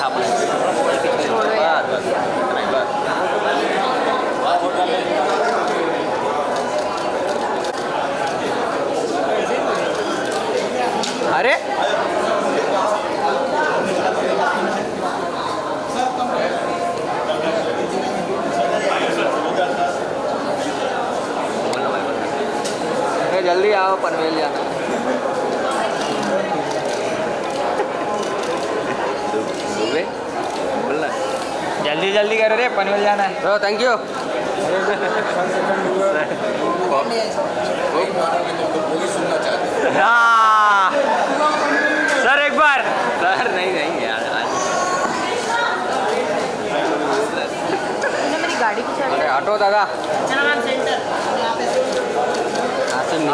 छाप अरे जल्दी आओ पनवेल जाना बोलना जल्दी जल्दी करो रे पनवेल जाना है। ब्रो थैंक यू हाँ सर एक बार सर नहीं नहीं यार मेरी गाड़ी की चाबी अरे ऑटो दादा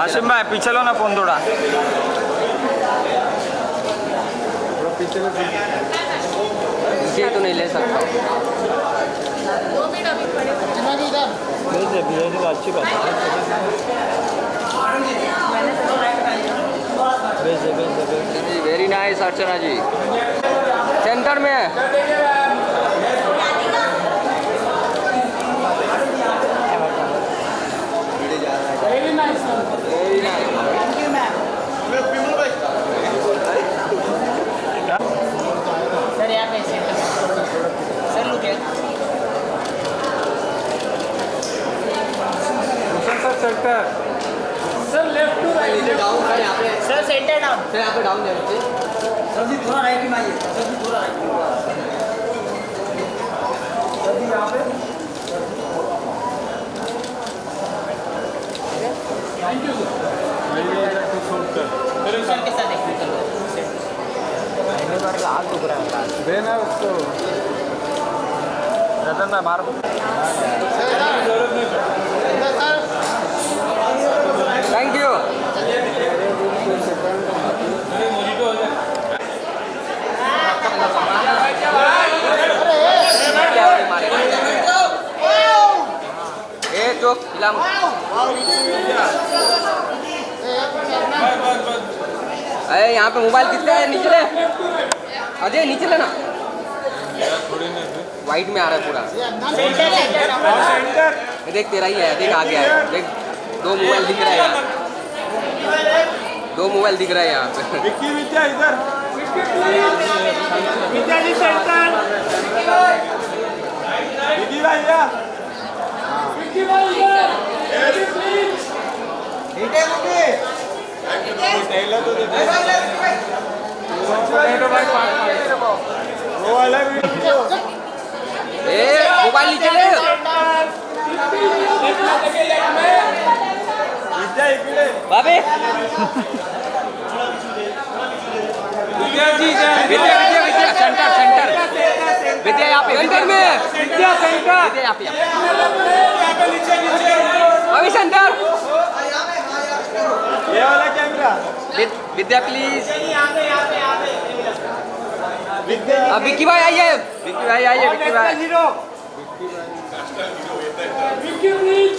आसिम भाई पीछे लो ना फोन थोड़ा। पीछे तो नहीं ले सकता अच्छी बात है। Very nice Archana ji centre में सर यहाँ पे सर लुक है sir left to right down sir यहाँ पे सर सेंटर डाउन सर यहाँ पे डाउन दे रहे सर जी थोड़ा राइट में आइए सर जी थोड़ा राइट में सर जी यहाँ पे थैंक यू सर के साथ देखिए आग दुख रहा है देना उसको रतन भाई मार थैंक यू ए चुप इलाम अरे यहाँ पे मोबाइल कितने हैं नीचे ले अजय नीचे लेना वाइट में आ रहा है पूरा ये देख तेरा ही है देख आ गया है देख दो मोबाइल दिख रहा है यहाँ दो मोबाइल दिख रहा है यहाँ पे विक्की विद्या इधर विद्या जी सेंटर विक्की भैया विक्की भैया प्लीज ठीक है मुझे टेलर तो दे वो अलग वीडियो ए मोबाइल नीचे ले विद्या इकडे बाबे विद्या जी विद्या विद्या विद्या सेंटर सेंटर विद्या यहाँ पे सेंटर में विद्या सेंटर विद्या यहाँ पे अभी सेंटर ये वाला कैमरा विद्या प्लीज विद्या अब विक्की भाई आइए विक्की भाई आइए विक्की भाई हीरो विक्की प्लीज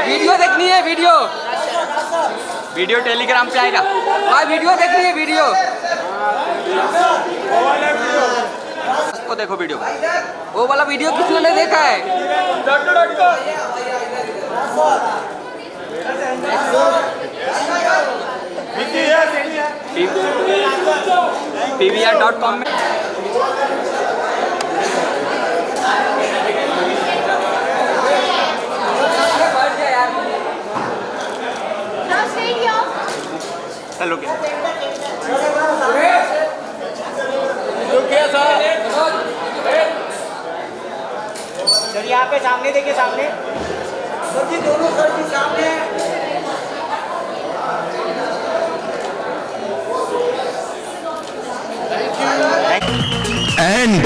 वीडियो देखनी है वीडियो वीडियो टेलीग्राम पे आएगा भाई वीडियो देखनी है वीडियो वो वाला वीडियो उसको देखो वीडियो वो वाला वीडियो किसने नहीं देखा है विक्की है pvr.com में हेलो सर यहाँ पे सामने देखिए सामने सर जी दोनों सर जी सामने and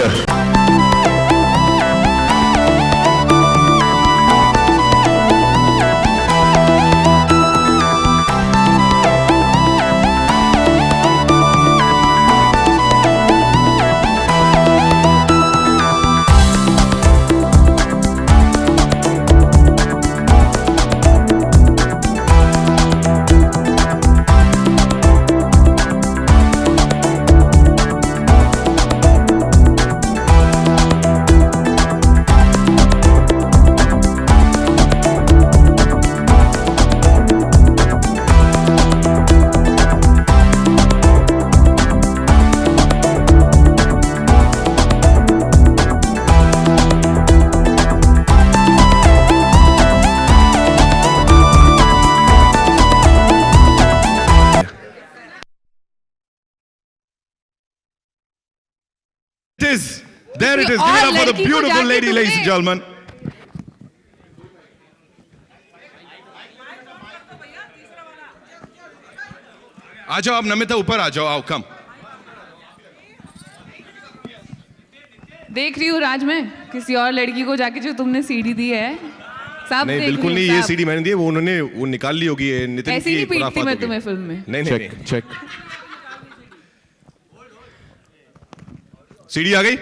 It is. There it is. Give और it up for the लड़की को beautiful जाके lady, ladies and तुमने- gentlemen. आ जाओ आप नमिता, ऊपर आ जाओ, आओ कम. देख रही हूँ राज में किसी और लड़की को जाके जो तुमने सीडी दी है सब नहीं देख बिल्कुल रही नहीं, हूँ, ये सब। सीडी मैंने दी है, वो उन्होंने वो निकाल ली होगी, ये नितिन ऐसे की नहीं पीटती खुराफात मैं होगी. तुम्हें फिल्म में। नहीं नहीं नहीं. चेक. सीडी आ गई.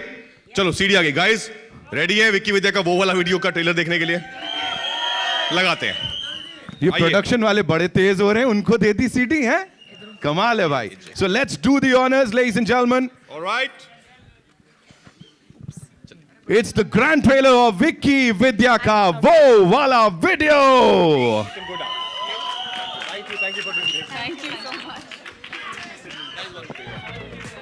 चलो सीडी आ गई. गाइस रेडी है विक्की विद्या का वो वाला वीडियो का ट्रेलर देखने के लिए? लगाते हैं. ये आइए. प्रोडक्शन वाले बड़े तेज हो रहे हैं, उनको दे दी सीटी है. कमाल है भाई. So let's do the honors, ladies and gentlemen. Alright. It's the grand trailer of Vicky Vidya का वो वाला video. Thank you so much.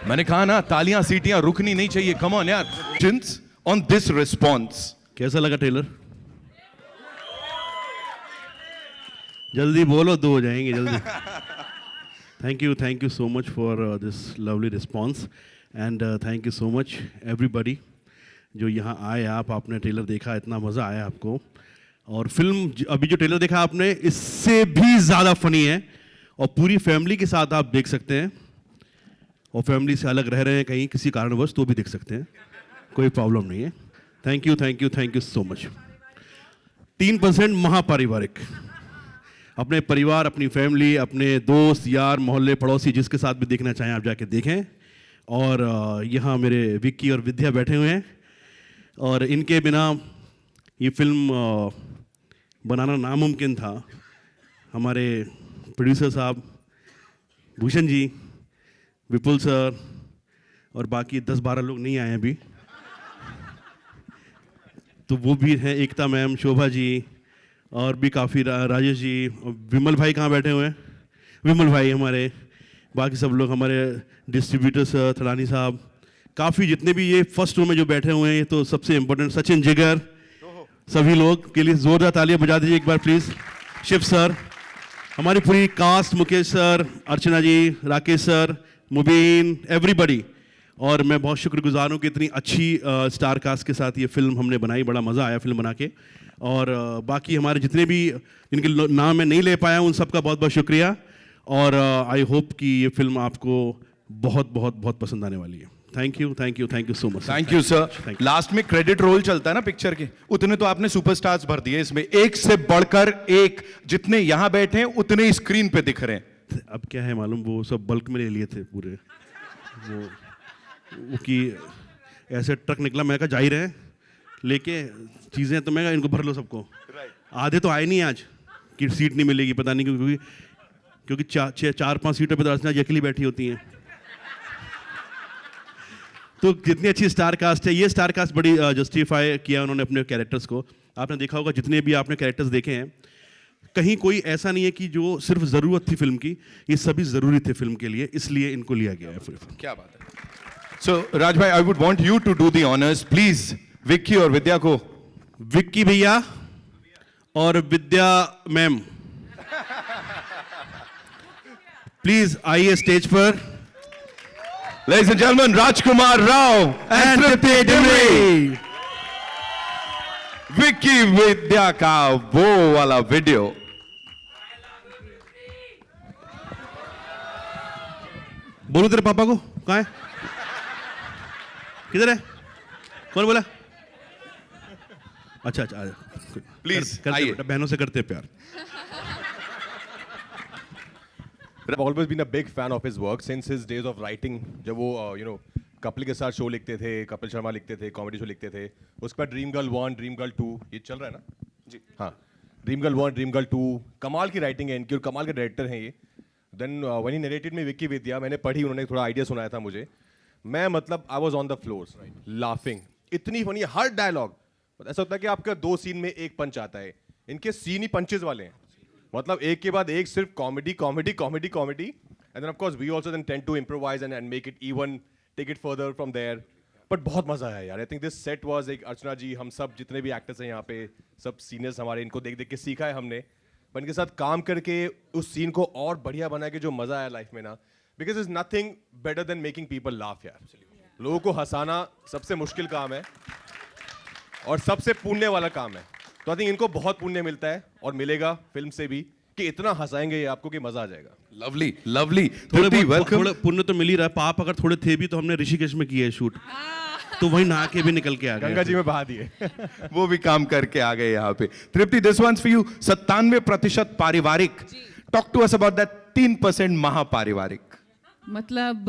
मैंने कहा ना तालियां सीटियां रुकनी नहीं चाहिए. कम ऑन यार. Questions on this response. कैसा लगा ट्रेलर? जल्दी बोलो, दो हो जाएंगे जल्दी. Thank you so much for this lovely response and thank you so much everybody जो यहाँ आए. आपने ट्रेलर देखा, इतना मज़ा आया आपको. और फिल्म अभी जो ट्रेलर देखा आपने, इससे भी ज़्यादा फनी है और पूरी फैमिली के साथ आप देख सकते हैं. और फैमिली से अलग रह रहे हैं कहीं किसी कारणवश तो भी देख सकते हैं, कोई प्रॉब्लम नहीं है. Thank you so much. 3% महापारिवारिक. अपने परिवार, अपनी फैमिली, अपने दोस्त यार मोहल्ले पड़ोसी जिसके साथ भी देखना चाहें आप जाके देखें. और यहाँ मेरे विक्की और विद्या बैठे हुए हैं और इनके बिना ये फिल्म बनाना नामुमकिन था. हमारे प्रोड्यूसर साहब भूषण जी, विपुल सर और बाकी 10-12 लोग नहीं आए हैं अभी, तो वो भी हैं. एकता मैम, शोभा जी और भी काफ़ी राजेश जी. विमल भाई कहाँ बैठे हुए हैं? विमल भाई हमारे, बाकी सब लोग हमारे डिस्ट्रीब्यूटर सर, थड़ानी साहब, काफ़ी जितने भी ये फर्स्ट रो में जो बैठे हुए हैं, ये तो सबसे इम्पोर्टेंट सचिन जिगर, सभी लोग के लिए जोरदार तालियां बजा दीजिए एक बार प्लीज़. शिव सर, हमारी पूरी कास्ट, मुकेश सर, अर्चना जी, राकेश सर, मुबीन, एवरीबडी. और मैं बहुत शुक्रगुजार हूँ कि इतनी अच्छी स्टार कास्ट के साथ ये फिल्म हमने बनाई. बड़ा मज़ा आया फिल्म बना के. और बाकी हमारे जितने भी जिनके नाम मैं नहीं ले पाया उन सबका बहुत बहुत शुक्रिया. और आई होप कि ये फिल्म आपको बहुत बहुत बहुत पसंद आने वाली है. Thank you so much. Thank you sir. Last में क्रेडिट रोल चलता है ना पिक्चर के, उतने तो आपने सुपरस्टार्स भर दिए इसमें. एक से बढ़कर एक, जितने यहाँ बैठे हैं उतने ही स्क्रीन पे दिख रहे हैं. अब क्या है मालूम, वो सब बल्क में ले लिए थे पूरे. वो कि ऐसे ट्रक निकला, मैं कहा जा ही रहे हैं लेके चीज़ें, तो मैं कहा इनको भर लो सबको. आधे तो आए नहीं आज कि सीट नहीं मिलेगी, पता नहीं क्योंकि 4-5 सीटों पर तो अर्चना जी अकेली बैठी होती हैं. तो जितनी अच्छी स्टार कास्ट है, ये स्टार कास्ट बड़ी जस्टिफाई किया उन्होंने अपने कैरेक्टर्स को. आपने देखा होगा जितने भी आपने कैरेक्टर्स देखे हैं, कहीं कोई ऐसा नहीं है कि जो सिर्फ ज़रूरत थी फिल्म की, ये सभी ज़रूरी थे फिल्म के लिए, इसलिए इनको लिया गया है. क्या बात है. सो राज भाई, I would want you to do the honours please. Vicky और विद्या को. विक्की भैया और विद्या मैम प्लीज आइए स्टेज पर. Ladies and gentlemen, Rajkumar Rao and Tripti Dimri. Vicky Vidya का वो वाला वीडियो. बोलो तेरे पापा को, कहाँ है, किधर है, कौन बोला? अच्छा, Please, करते आइए. बेटा, बहनों से करते प्यार. I've always been a big fan of his work since his days of writing. जब वो कपिल के साथ शो लिखते थे, कपिल शर्मा लिखते थे, कॉमेडी शो लिखते थे. उसके बाद ड्रीम गर्ल 1, ड्रीम गर्ल 2 ये चल रहा है ना जी? हाँ, ड्रीम गर्ल 1, ड्रीम गर्ल 2, कमाल की राइटिंग है इनकी और कमाल के डायरेक्टर हैं ये. देन व्हेन ही नरेटेड में विक्की विद्या, मैंने पढ़ी, उन्होंने थोड़ा आइडिया सुनाया था मुझे. मैं मतलब I was on the floor laughing. इतनी फनी हर डायलॉग. ऐसा होता है कि आपका 2 सीन में एक पंच आता है, इनके सीन ही पंचेज वाले हैं. मतलब एक के बाद एक सिर्फ comedy comedy comedy comedy. And then of course we also then tend to improvise and make it even, take it further from there. But बहुत मजा आया यार. I think this set was एक अर्चना जी, हम सब जितने भी एक्टर्स हैं यहाँ पे, सब सीनियर्स हमारे, इनको देख देख के सीखा है हमने. पर इनके साथ काम करके उस सीन को और बढ़िया बना के जो मजा आया लाइफ में ना, because is nothing better than making people laugh यार. लोगों को हंसाना सबसे मुश्किल काम है और सबसे पुण्य वाला काम है। तो आई थिंक इनको बहुत पुण्य मिलता है और मिलेगा फिल्म से भी कि इतना हंसाएंगे ये आपको कि मजा आ जाएगा। लवली लवली थोड़े तृप्ति बहुत वेलकम। थोड़े पुण्य तो मिल ही रहा है। पाप अगर थोड़े थे भी तो हमने ऋषिकेश में किए शूट, तो वहीं नहा के भी निकल के आ गए। गंगा जी में बहा दिए। वो भी काम करके आ गए यहाँ पे। Tripti this one's for you. 97% पारिवारिक। Talk to us about that 3% महापारिवारिक। मतलब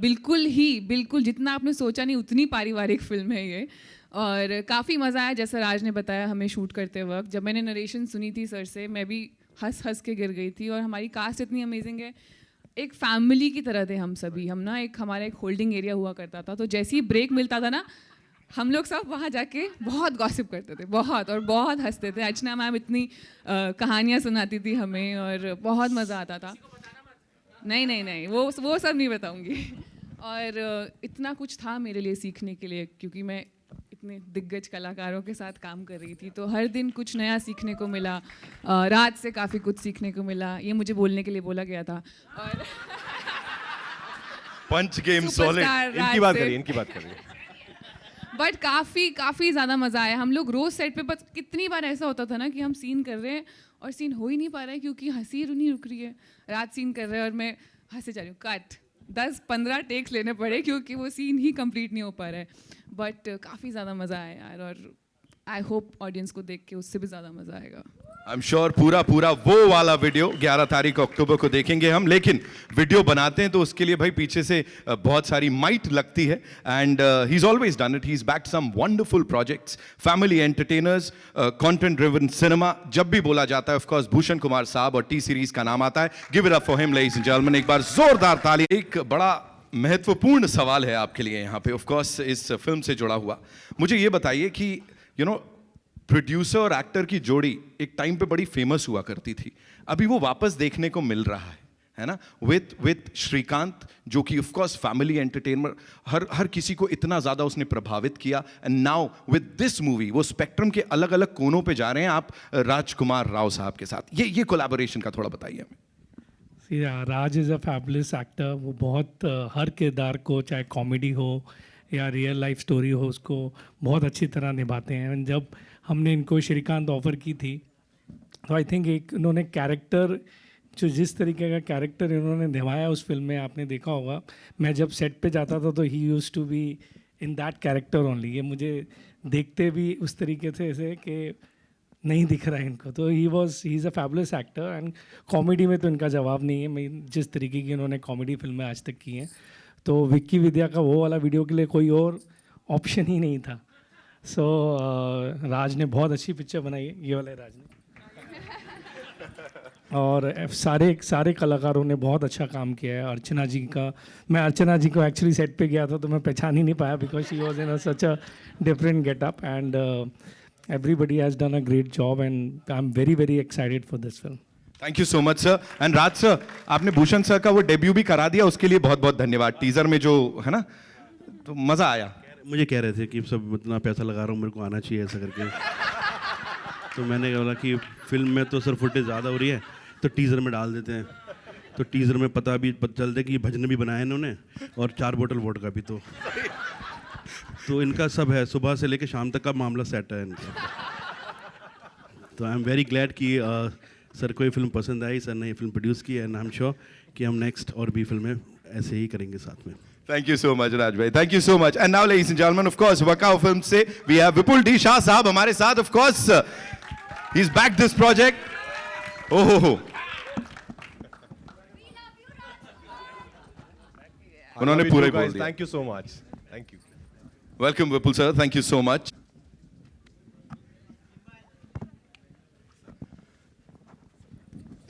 बिल्कुल जितना आपने सोचा नहीं उतनी पारिवारिक फिल्म है ये। और काफ़ी मज़ा आया, जैसा राज ने बताया हमें शूट करते वक्त। जब मैंने नरेशन सुनी थी सर से, मैं भी हंस के गिर गई थी। और हमारी कास्ट इतनी अमेजिंग है, एक फैमिली की तरह थे हम सभी। हम ना हमारा एक होल्डिंग एरिया हुआ करता था, तो जैसे ही ब्रेक मिलता था ना, हम लोग सब वहाँ जाके बहुत गॉसिप करते थे, बहुत हंसते थे। अर्चना मैम इतनी कहानियाँ सुनाती थी हमें और बहुत मज़ा आता था। नहीं वो सब नहीं बताऊंगी। और इतना कुछ था मेरे लिए सीखने के लिए, क्योंकि मैं इतने दिग्गज कलाकारों के साथ काम कर रही थी, तो हर दिन कुछ नया सीखने को मिला। रात से काफ़ी कुछ सीखने को मिला। ये मुझे बोलने के लिए बोला गया था। और पंच गेम सॉलिड। इनकी बात करिए। बट काफ़ी ज़्यादा मज़ा आया। हम लोग रोज़ सेट पे, बस कितनी बार ऐसा होता था ना कि हम सीन कर रहे हैं और सीन हो ही नहीं पा रहा है क्योंकि हंसी नहीं रुक रही है। रात सीन कर रहे हैं और मैं हंसे जा रही हूँ, कट 10-15 टेक्स लेने पड़े क्योंकि वो सीन ही कंप्लीट नहीं हो पा रहा है। बट काफ़ी ज़्यादा मज़ा आया यार, और आई होप ऑडियंस को देख के उससे भी ज़्यादा मज़ा आएगा। आई एम श्योर पूरा वो वाला वीडियो 11 तारीख अक्टूबर को देखेंगे हम। लेकिन वीडियो बनाते हैं तो उसके लिए भाई पीछे से बहुत सारी माइट लगती है। And he is always done it. He is backed some wonderful projects, family entertainers, content driven cinema. जब भी बोला जाता है ऑफ कोर्स भूषण कुमार साहब और टी सीरीज का नाम आता है। Give it up for him ladies and gentleman. एक बार जोरदार ताली। एक बड़ा महत्वपूर्ण सवाल है आपके लिए यहाँ पे, ऑफ कोर्स इस फिल्म से जुड़ा हुआ। मुझे ये बताइए कि प्रोड्यूसर और एक्टर की जोड़ी एक टाइम पे बड़ी फेमस हुआ करती थी, अभी वो वापस देखने को मिल रहा है ना, विद श्रीकांत, जो कि ऑफ कोर्स फैमिली एंटरटेनमेंट, हर किसी को इतना ज़्यादा उसने प्रभावित किया। And now with this movie वो स्पेक्ट्रम के अलग अलग कोनों पे जा रहे हैं आप राजकुमार राव साहब के साथ। ये कोलैबोरेशन का थोड़ा बताइए हमें। राज इज़ अ फैबुलस एक्टर। वो बहुत हर किरदार को, चाहे कॉमेडी हो या रियल लाइफ स्टोरी हो, उसको बहुत अच्छी तरह निभाते हैं। जब हमने इनको श्रीकांत ऑफ़र की थी तो आई थिंक एक इन्होंने कैरेक्टर, जो जिस तरीके का कैरेक्टर इन्होंने निभाया उस फिल्म में, आपने देखा होगा। मैं जब सेट पे जाता था तो he used to be in that character only. ये मुझे देखते भी उस तरीके से ऐसे कि नहीं दिख रहा है इनको। तो he is a fabulous actor. And comedy में तो इनका जवाब नहीं है। मैं जिस तरीके की इन्होंने कॉमेडी फिल्में आज तक की हैं, तो विक्की विद्या का वो वाला वीडियो के लिए कोई और ऑप्शन ही नहीं था। सो राज ने बहुत अच्छी पिक्चर बनाई है, ये वाले राज ने। और सारे कलाकारों ने बहुत अच्छा काम किया है। अर्चना जी का, मैं अर्चना जी को एक्चुअली सेट पे गया था तो मैं पहचान ही नहीं पाया, because she was in such a different getup. And everybody has done a great job and I'm very excited for this film. Thank you so much sir. And Raj sir, आपने Bhushan sir का वो debut भी करा दिया, उसके लिए बहुत बहुत धन्यवाद। टीजर में जो है ना, तो मजा आया। मुझे कह रहे थे कि सब इतना पैसा लगा रहा हूँ, मेरे को आना चाहिए ऐसा करके। तो मैंने बोला कि फिल्म में तो सर फुटेज ज़्यादा हो रही है तो टीज़र में डाल देते हैं। तो टीज़र में पता चलता कि भजन भी बनाया इन्होंने और 4 बोतल वोडका भी। तो इनका सब है, सुबह से लेकर शाम तक का मामला सेट है इनका। तो आई एम वेरी ग्लैड कि सर को ये फिल्म पसंद आई, सर ने ये फिल्म प्रोड्यूस की, एंड आई एम श्योर कि हम नेक्स्ट और भी फिल्में ऐसे ही करेंगे साथ में। Thank you so much, Raj bhai. Thank you so much. And now, ladies and gentlemen, of course, Wakao Films से we have Vipul D. Shah साहब हमारे साथ. Of course, he's backed this project. Oh. उन्होंने पूरे बोल दिया. Thank you so much. Thank you. Welcome, Vipul sir. Thank you so much.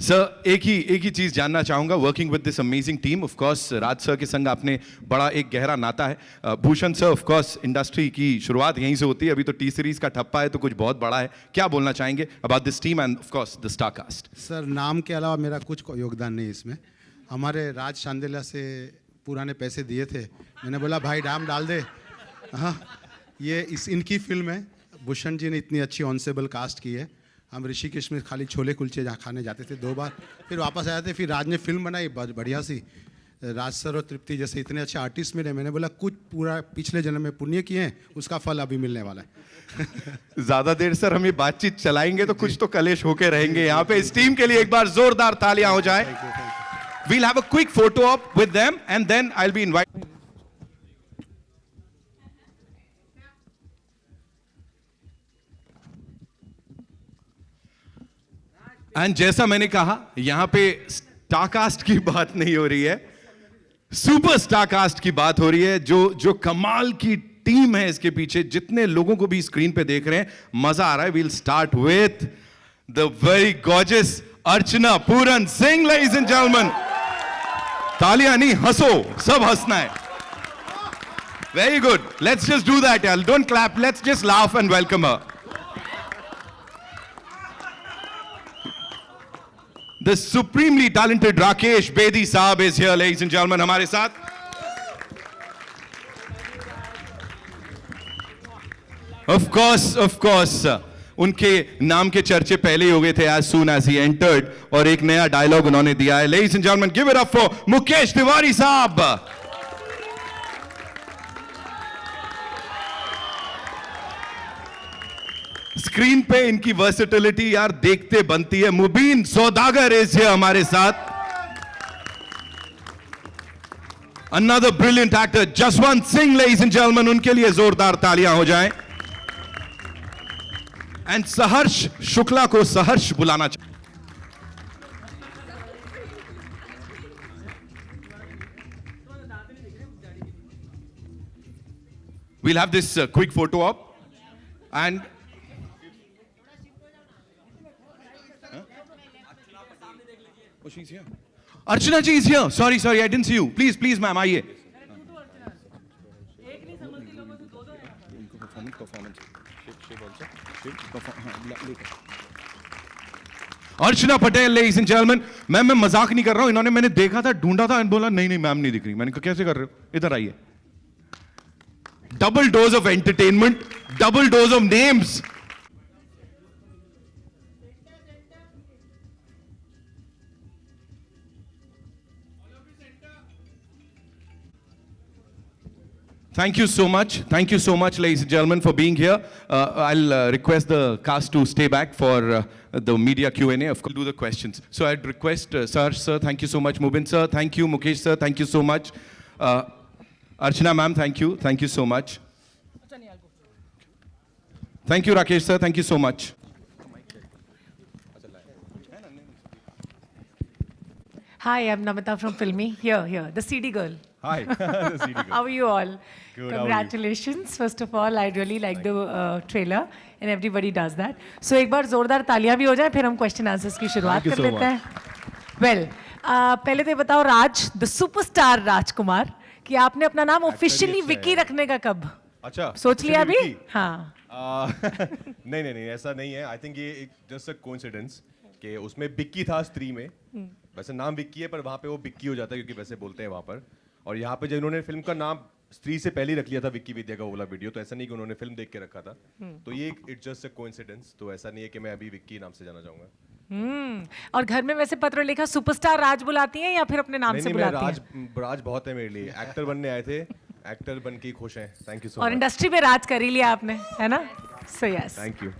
Sir, एक ही चीज़ जानना चाहूँगा, working with this amazing team, of course Raj sir के संग आपने बड़ा एक गहरा नाता है। Bhushan sir, of course industry की शुरुआत यहीं से होती है, अभी तो टी सीरीज का ठप्पा है तो कुछ बहुत बड़ा है। क्या बोलना चाहेंगे about this team and of course the star cast? Sir, नाम के अलावा मेरा कुछ योगदान नहीं इसमें। हमारे राज शांडिल्या से पुराने पैसे दिए थे, मैंने बोला भाई नाम डाल दे। हाँ, ये इनकी फिल्म है। भूषण जी ने इतनी अच्छी ऑनसेबल कास्ट की है। हम ऋषिकेश में खाली छोले कुलचे जहाँ खाने जाते थे 2 बार, फिर वापस आए थे, फिर राज ने फिल्म बनाई बढ़िया सी। राज सर और तृप्ति जैसे इतने अच्छे आर्टिस्ट मिले, मैंने बोला कुछ पूरा पिछले जन्म में पुण्य किए हैं, उसका फल अभी मिलने वाला है। ज्यादा देर सर हम ये बातचीत चलाएंगे तो कुछ तो कलेश होके रहेंगे यहाँ पे। इस टीम के लिए एक बार जोरदार तालियां हो जाए। We'll have a quick photo op with them and then I'll be inviting. And जैसा मैंने कहा, यहां पे स्टारकास्ट की बात नहीं हो रही है, सुपर स्टारकास्ट की बात हो रही है। जो कमाल की टीम है इसके पीछे, जितने लोगों को भी स्क्रीन पे देख रहे हैं, मजा आ रहा है। We'll start with the very gorgeous Archana Puran Singh, ladies and gentlemen. तालियां नहीं, हंसो, सब हंसना है। Very good. Let's just do that, y'all. Don't clap. Let's just laugh and welcome her. The supremely talented Rakesh Bedi Saab is here, ladies and gentlemen, हमारे साथ। Of course, उनके नाम के चर्चे पहले ही हो गए थे as soon as he entered, और एक नया डायलॉग उन्होंने दिया है। Ladies and gentlemen, give it up for Mukesh Tiwari साहब। स्क्रीन पे इनकी वर्सेटिलिटी यार देखते बनती है। मुबीन सौदागर इज हियर हमारे साथ। Another brilliant actor, Jaswant Singh, ladies and gentlemen, उनके लिए जोरदार तालियां हो जाएं। एंड सहर्ष शुक्ला को सहर्ष बुलाना चाहिए। We'll have this quick photo op and oh, she's here. Archana ji is here. Sorry, I didn't see you. Please, ma'am, आइए। अर्चना पटेल, ladies and gentlemen, मैं मजाक नहीं कर रहा हूं। इन्होंने, मैंने देखा था, ढूंढा था, बोला नहीं मैम नहीं दिख रही। मैंने कहा कैसे कर रहे हो, इधर आइए। Double dose of entertainment, double dose of names. Thank you so much, ladies and gentlemen, for being here. I'll request the cast to stay back for the media Q&A. Of course, do the questions. So I'd request Sarj sir, thank you so much. Mubin sir, thank you. Mukesh sir, thank you so much. Archana ma'am, thank you so much. Thank you Rakesh sir, thank you so much. Hi, I'm Namita from Filmy. Here, the CD girl. Hi, the CD girl. How are you all? Good. Congratulations. First of all, I really like the trailer, and everybody does that. So एक बार जोरदार तालियां भी हो जाए, फिर हम question answers की शुरुआत कर लेते हैं. Well, पहले तो ये बताओ राज, the superstar राजकुमार, कि आपने अपना नाम officially विकी रखने का कब? अच्छा. सोच लिया अभी? हाँ. नहीं, ऐसा नहीं है. I think ये just a coincidence कि उसमें बिक्की था स्त्री में. वैसे नाम विक्की है, पर वहाँ पे वो बिक्की हो जाता है क्योंकि वैसे बोलते हैं वहाँ पर. और यहाँ पे जब उन्होंने फिल्म का नाम स्त्री से पहले ही रख लिया था विक्की विद्या का वाला वीडियो, तो ऐसा नहीं कि उन्होंने फिल्म देख के रखा था। तो ये इट्स जस्ट अ कोइंसिडेंस। तो ऐसा नहीं है कि मैं अभी विक्की नाम से जाना चाहूंगा। और घर में वैसे पत्र लिखा सुपरस्टार राज बुलाती हैं या फिर अपने नाम से बुलाती हैं? राज बहुत है मेरे लिए। एक्टर बनने आए थे, एक्टर बन के खुश हैं। Thank you so much. और इंडस्ट्री में राज कर ही लिया आपने, है ना? So yes, thank you.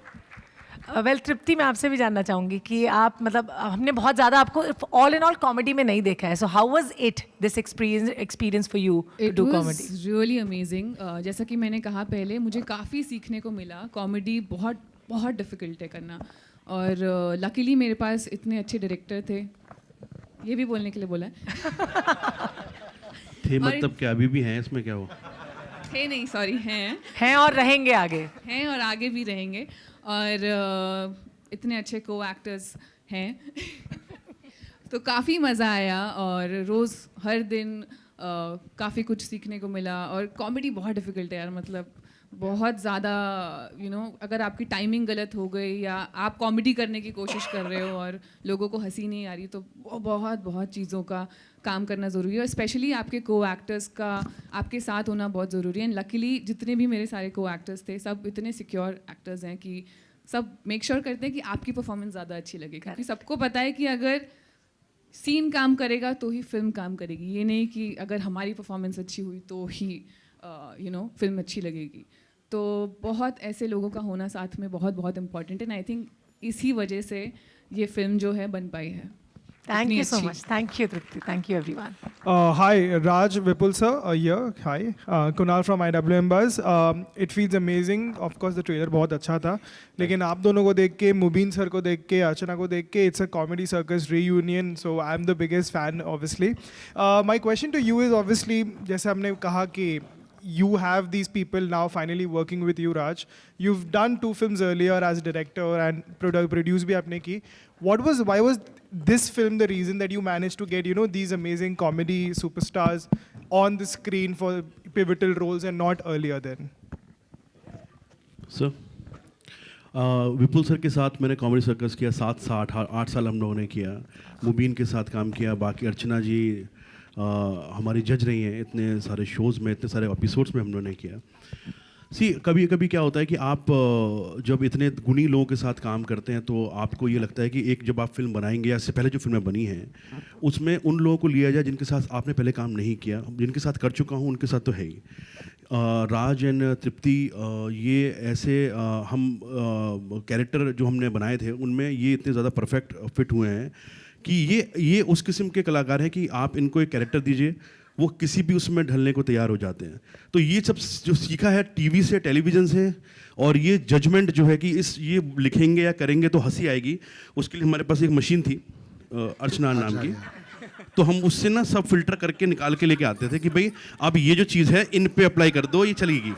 Well Tripti, मैं आपसे भी जानना चाहूंगी कि आप, मतलब हमने बहुत ज़्यादा आपको ऑल इन ऑल कॉमेडी में नहीं देखा है, so how was it this experience for you to do comedy? It was really amazing. जैसा कि मैंने कहा पहले, मुझे काफ़ी सीखने को मिला। कॉमेडी बहुत डिफ़िकल्ट है करना, और लकीली मेरे पास इतने अच्छे डायरेक्टर थे। ये भी बोलने के लिए बोला है थे मतलब क्या अभी भी हैं इसमें, क्या हो? थे नहीं, सॉरी, हैं और रहेंगे आगे, हैं और आगे भी रहेंगे। और इतने अच्छे को एक्टर्स हैं तो काफ़ी मज़ा आया, और रोज़ हर दिन काफ़ी कुछ सीखने को मिला। और कॉमेडी बहुत डिफ़िकल्ट है यार, मतलब बहुत ज़्यादा अगर आपकी टाइमिंग गलत हो गई या आप कॉमेडी करने की कोशिश कर रहे हो और लोगों को हंसी नहीं आ रही, तो बहुत चीज़ों का काम करना ज़रूरी है। और स्पेशली आपके को एक्टर्स का आपके साथ होना बहुत ज़रूरी है। एंड लकीली जितने भी मेरे सारे को एक्टर्स थे, सब इतने सिक्योर एक्टर्स हैं कि सब मेक श्योर करते हैं कि आपकी परफॉर्मेंस ज़्यादा अच्छी लगे, क्योंकि सबको पता है कि अगर सीन काम करेगा तो ही फिल्म काम करेगी. ये नहीं कि अगर हमारी परफॉर्मेंस अच्छी हुई तो ही फिल्म अच्छी लगेगी. तो बहुत ऐसे लोगों का होना साथ में बहुत बहुत इम्पॉर्टेंट है. एंड आई थिंक इसी वजह से ये फिल्म जो है बन पाई है. Thank इतनी you so अच्छी. much. Thank you, Trupti. Thank you, everyone. Hi, Raj Vipul sir here. Hi, Kunal from IWM Buzz. It feels amazing. Of course, the trailer बहुत अच्छा था. लेकिन आप दोनों को देख के, मुबीन सर को देख के, अर्चना को देख के, it's a comedy circus reunion. So I'm the biggest fan, obviously. My question to you is obviously, जैसे हमने कहा कि you have these people now finally working with you, Raj. You've done 2 films earlier as director and produced भी आपने की. Why was this film the reason that you managed to get, these amazing comedy superstars on the screen for pivotal roles and not earlier then? Sir Vipul sir के साथ मैंने comedy circus किया 7 से 8 साल हम लोगों ने किया. मुबीन के साथ काम किया. बाकी अर्चना जी हमारी जज रही हैं इतने सारे शोज़ में, इतने सारे एपिसोड्स में हम लोगों ने किया. कभी कभी क्या होता है कि आप जब इतने गुणी लोगों के साथ काम करते हैं तो आपको ये लगता है कि एक जब आप फिल्म बनाएंगे या इससे पहले जो फिल्में बनी हैं उसमें उन लोगों को लिया जाए जिनके साथ आपने पहले काम नहीं किया. जिनके साथ कर चुका हूँ उनके साथ तो है ही. राज एंड तृप्ति ये ऐसे हम कैरेक्टर जो हमने बनाए थे उनमें ये इतने ज़्यादा परफेक्ट फिट हुए हैं कि ये उस किस्म के कलाकार हैं कि आप इनको एक कैरेक्टर दीजिए वो किसी भी उसमें ढलने को तैयार हो जाते हैं. तो ये सब जो सीखा है टीवी से, टेलीविज़न से, और ये जजमेंट जो है कि ये लिखेंगे या करेंगे तो हंसी आएगी, उसके लिए हमारे पास एक मशीन थी अर्चना नाम की. तो हम उससे ना सब फिल्टर करके निकाल के लेके आते थे कि भाई अब ये जो चीज़ है इन पे अप्लाई कर दो, ये चलेगी.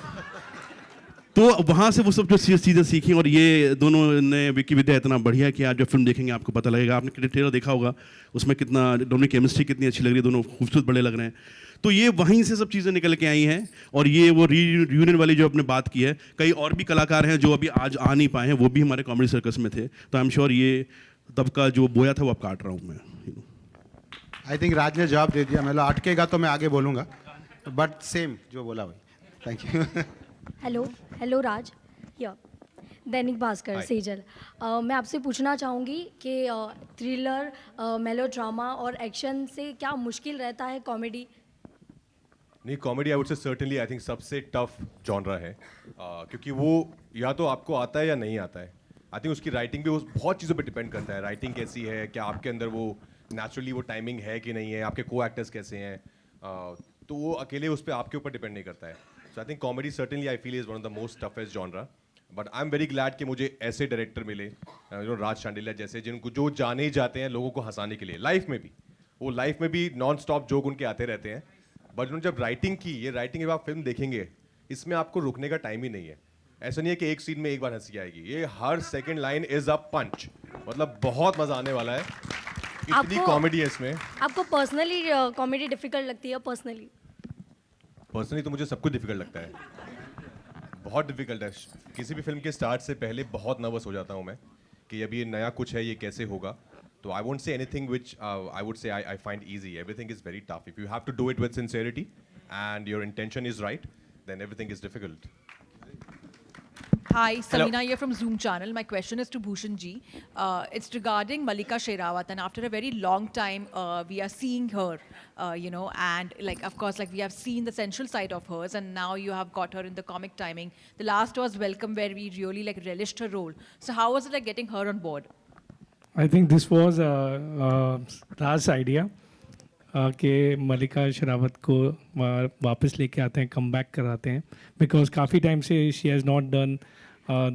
तो वहाँ से वो सब जो चीज़ें सीखी. और ये दोनों ने विकी विद्या इतना बढ़िया कि आप जब फिल्म देखेंगे आपको पता लगेगा. आपने ट्रेलर देखा होगा, उसमें कितना दोनों की केमिस्ट्री कितनी अच्छी लग रही है, दोनों खूबसूरत बड़े लग रहे हैं. तो ये वहीं से सब चीज़ें निकल के आई हैं. और ये वो रीयूनियन वाली जो आपने बात की है, कई और भी कलाकार हैं जो अभी आज आ नहीं पाए हैं, वो भी हमारे कॉमेडी सर्कस में थे. तो आई एम श्योर ये तब का जो बोया था वो अब काट रहा हूँ मैं. आई थिंक राज ने जवाब दे दिया. मतलब अटकेगा तो मैं आगे बोलूँगा, बट सेम जो बोला भाई. Thank you. हेलो राज, दैनिक भास्कर सेजल. मैं आपसे पूछना चाहूँगी कि थ्रिलर, मेलोड्रामा और एक्शन से क्या मुश्किल रहता है कॉमेडी? नहीं, comedy I would say certainly I think सबसे टफ जॉनरा है, क्योंकि वो या तो आपको आता है या नहीं आता है. आई थिंक उसकी राइटिंग भी उस बहुत चीज़ों पे डिपेंड करता है. राइटिंग कैसी है, क्या आपके अंदर वो नेचुरली वो टाइमिंग है कि नहीं है, आपके को एक्टर्स कैसे हैं. तो वो अकेले उस पर आपके ऊपर डिपेंड नहीं करता है. So I think comedy certainly I feel is one of the most toughest genre. But I am very glad कि मुझे ऐसे डायरेक्टर मिले, राज शांडिल्या जैसे, जिनको जो जाने ही जाते हैं लोगों को हंसाने के लिए. लाइफ में भी वो लाइफ में भी नॉन स्टॉप जोक उनके आते रहते हैं. बट उन्होंने जब राइटिंग की, ये राइटिंग जब आप फिल्म देखेंगे, इसमें आपको रुकने का टाइम ही नहीं है. ऐसा नहीं है कि एक सीन में एक बार हंसी आएगी. ये हर सेकंड लाइन इज अ पंच. मतलब बहुत मजा आने वाला है. इतनी कॉमेडी है इसमें. आपको पर्सनली कॉमेडी डिफिकल्ट लगती है? पर्सनली तो मुझे सब कुछ डिफिकल्ट लगता है. बहुत डिफिकल्ट है. किसी भी फिल्म के स्टार्ट से पहले बहुत नर्वस हो जाता हूँ मैं कि अभी ये नया कुछ है, ये कैसे होगा. So I won't say anything which I would say I find easy. Everything is very tough. If you have to do it with sincerity and your intention is right, then everything is difficult. Hi, Salina here from Zoom channel. My question is to Bhushan ji. It's regarding Mallika Sherawat, and after a very long time, we are seeing her, and like of course, like we have seen the sensual side of hers, and now you have got her in the comic timing. The last was Welcome, where we really like relished her role. So how was it like getting her on board? I think this was Raj's idea कि मल्लिका शेरावत को वापस लेके आते हैं, come back कराते हैं, because काफ़ी time से she has not done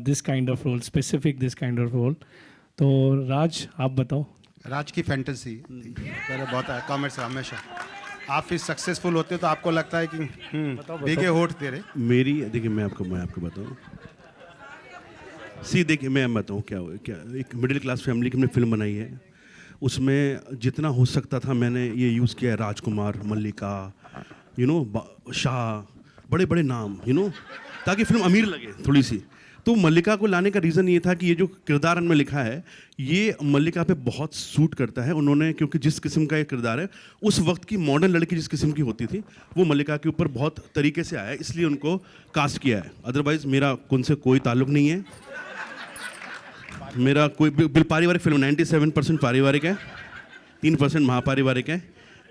this kind of role, specific this kind of role. तो राज आप बताओ. राज की फैंटेसी पहले बहुत है कॉमेडी से. हमेशा आप फिर सक्सेसफुल होते हो तो आपको लगता है कि भीगे होठ तेरे. मेरी देखिए मैं आपको बताऊँ. देखिए मैं बताऊँ क्या एक मिडिल क्लास फैमिली की हमने फिल्म बनाई है. उसमें जितना हो सकता था मैंने ये यूज़ किया है. राजकुमार, मल्लिका, शाह, बड़े बड़े नाम, ताकि फिल्म अमीर लगे थोड़ी सी. तो मल्लिका को लाने का रीज़न ये था कि ये जो किरदार उनमें लिखा है ये मल्लिका पे बहुत सूट करता है. उन्होंने क्योंकि जिस किस्म का ये किरदार है, उस वक्त की मॉडर्न लड़की जिस किस्म की होती थी, वो मल्लिका के ऊपर बहुत तरीके से आया है, इसलिए उनको कास्ट किया है. अदरवाइज़ मेरा उनसे कोई ताल्लुक़ नहीं है. मेरा कोई पारिवारिक फिल्म 97% पारिवारिक है, 3% महापारिवारिक है,